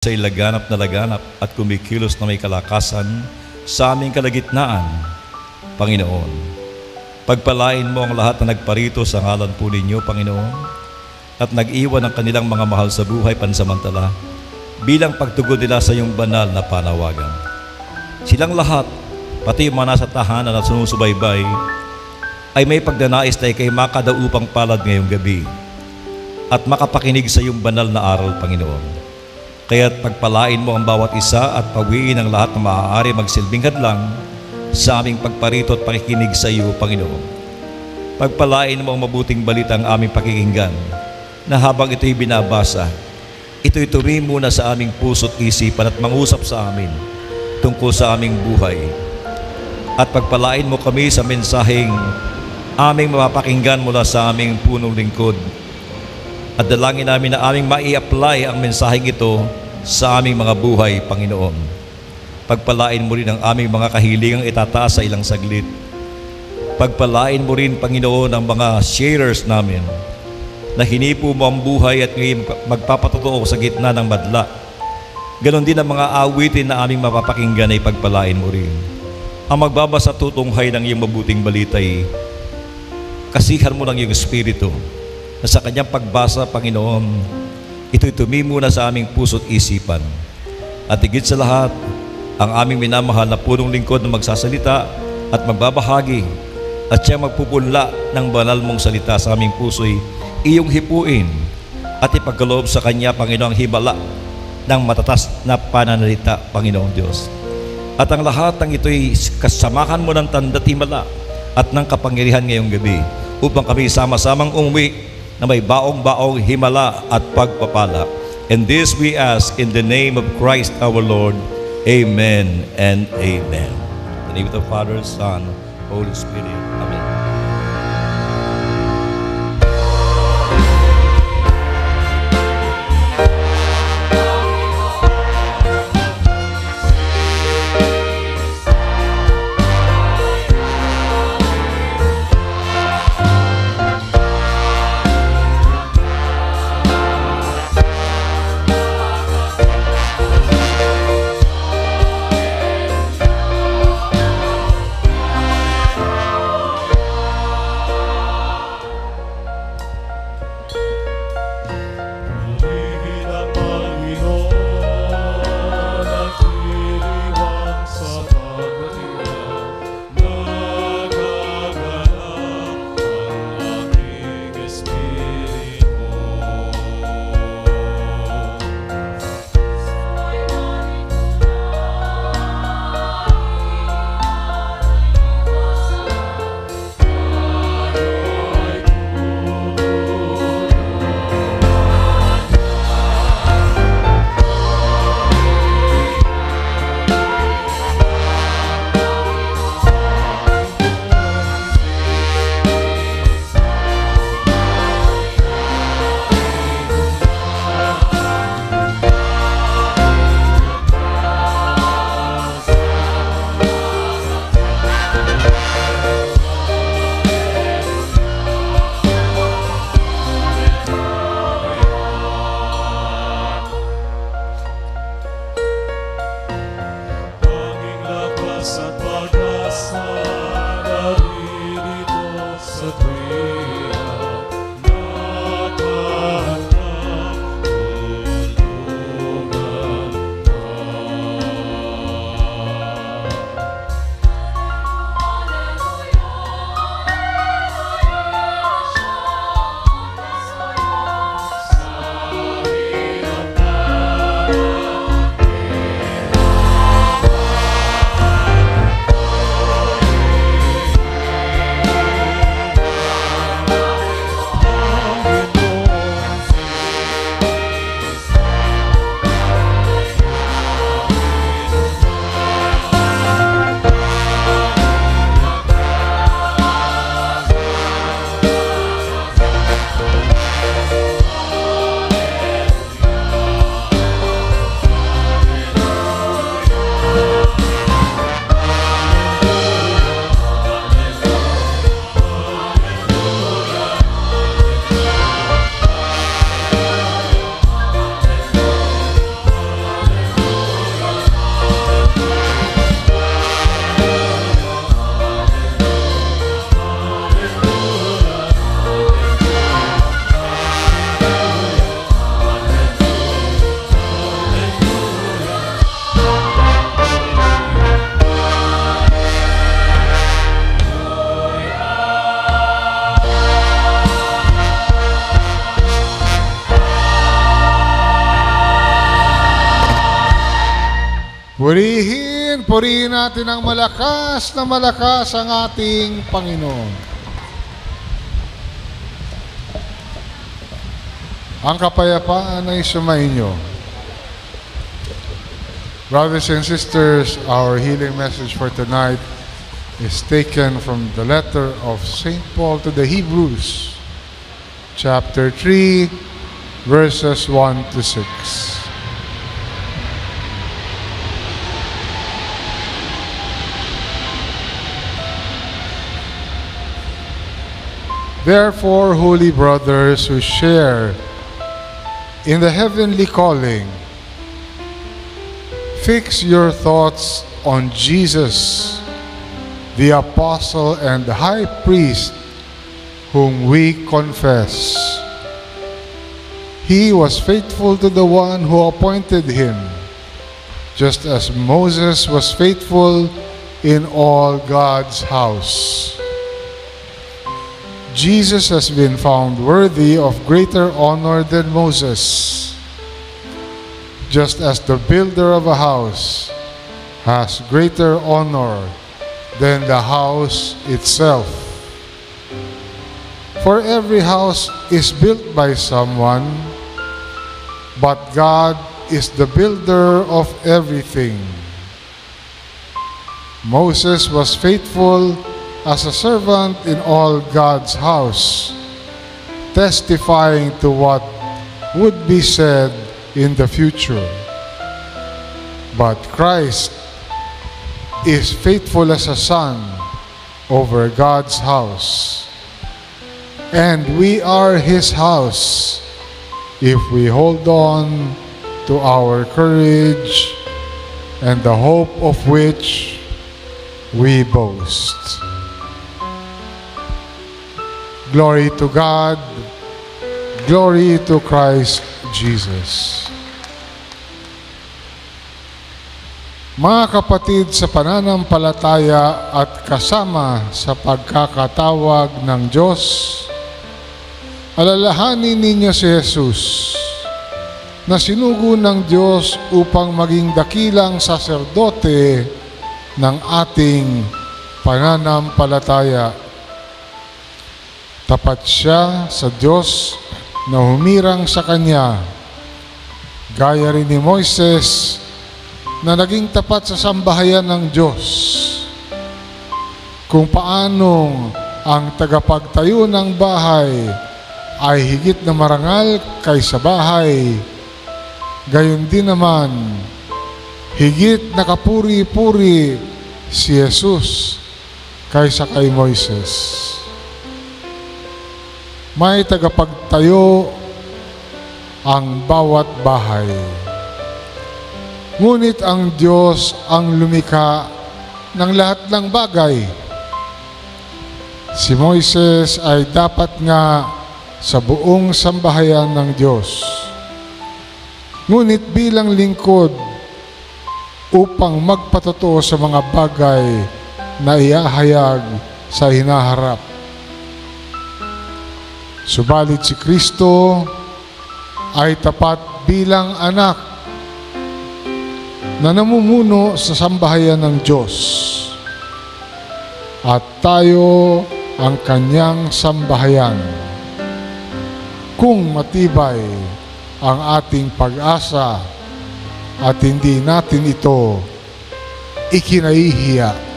Sa'y laganap na laganap at kumikilos na may kalakasan sa aming kalagitnaan, Panginoon. Pagpalain mo ang lahat na nagparito sa ngalan po ninyo, Panginoon, at nag-iwan ng kanilang mga mahal sa buhay pansamantala bilang pagtugon nila sa iyong banal na panawagan. Silang lahat, pati yung mga nasa tahanan at sumusubaybay, ay may pagdanais na ikay makadaupang palad ngayong gabi at makapakinig sa iyong banal na aral, Panginoon. Kaya't pagpalain mo ang bawat isa at pawiin ang lahat na maaari magsilbing hadlang sa aming pagparito at pakikinig sa iyo, Panginoon. Pagpalain mo ang mabuting balita ang aming pakikinggan na habang ito'y binabasa, ito'y turi muna sa aming puso't isipan at mangusap sa amin tungkol sa aming buhay. At pagpalain mo kami sa mensaheng aming mapapakinggan mula sa aming punong lingkod. At dalangin namin na aming mai-apply ang mensaheng ito sa aming mga buhay, Panginoon. Pagpalain mo rin ang aming mga kahilingang itataas sa ilang saglit. Pagpalain mo rin, Panginoon, ang mga sharers namin na hinipo mo ang buhay at ngayon magpapatotoo sa gitna ng madla. Ganon din ang mga awitin na aming mapapakinggan ay pagpalain mo rin. Ang magbabasa tutunghay ng iyong mabuting balitay, kasihan mo ng iyong Espiritu na sa kanyang pagbasa, Panginoon, ito'y tumimuna sa aming puso't isipan. At higit sa lahat, ang aming minamahal na punong lingkod na magsasalita at magbabahagi at siya magpupunla ng banal mong salita sa aming puso'y iyong hipuin at ipagkaloob sa kanya, Panginoon, ang himala ng matatas na pananalita, Panginoong Diyos. At ang lahat ng ito'y kasamahan mo ng tanda't himala at ng kapangyarihan ngayong gabi upang kami sama-samang umuwi na may baong-baong himala at pagpapala. And this we ask in the name of Christ our Lord. Amen and amen. In the name of the Father, Son, Holy Spirit. Amen. Purihin natin ng malakas na malakas ang ating Panginoon. Ang kapayapaan ay sumainyo. Brothers and sisters, our healing message for tonight is taken from the letter of St. Paul to the Hebrews, chapter 3, verses 1 to 6. Therefore, holy brothers who share in the heavenly calling, fix your thoughts on Jesus, the apostle and high priest whom we confess. He was faithful to the one who appointed him, just as Moses was faithful in all God's house. Jesus has been found worthy of greater honor than Moses, just as the builder of a house has greater honor than the house itself. For every house is built by someone, but God is the builder of everything. Moses was faithful as a servant in all God's house, testifying to what would be said in the future. But Christ is faithful as a son over God's house, and we are His house if we hold on to our courage and the hope of which we boast. Glory to God, glory to Christ Jesus. Mga kapatid sa pananampalataya at kasama sa pagkakatawag ng Diyos, alalahanin ninyo si Jesus na sinugo ng Diyos upang maging dakilang saserdote ng ating pananampalataya. Tapat siya sa Diyos na humirang sa Kanya, gaya rin ni Moises na naging tapat sa sambahayan ng Diyos. Kung paanong ang tagapagtayo ng bahay ay higit na marangal kaysa bahay, gayon din naman, higit na kapuri-puri si Jesus kaysa kay Moises. May tagapagtayo ang bawat bahay. Ngunit ang Diyos ang lumikha ng lahat ng bagay. Si Moises ay dapat nga sa buong sambahayan ng Diyos. Ngunit bilang lingkod upang magpatotoo sa mga bagay na iahayag sa hinaharap. Subalit si Kristo ay tapat bilang anak na namumuno sa sambahayan ng Diyos, at tayo ang Kanyang sambahayan. Kung matibay ang ating pag-asa at hindi natin ito ikinahihiya.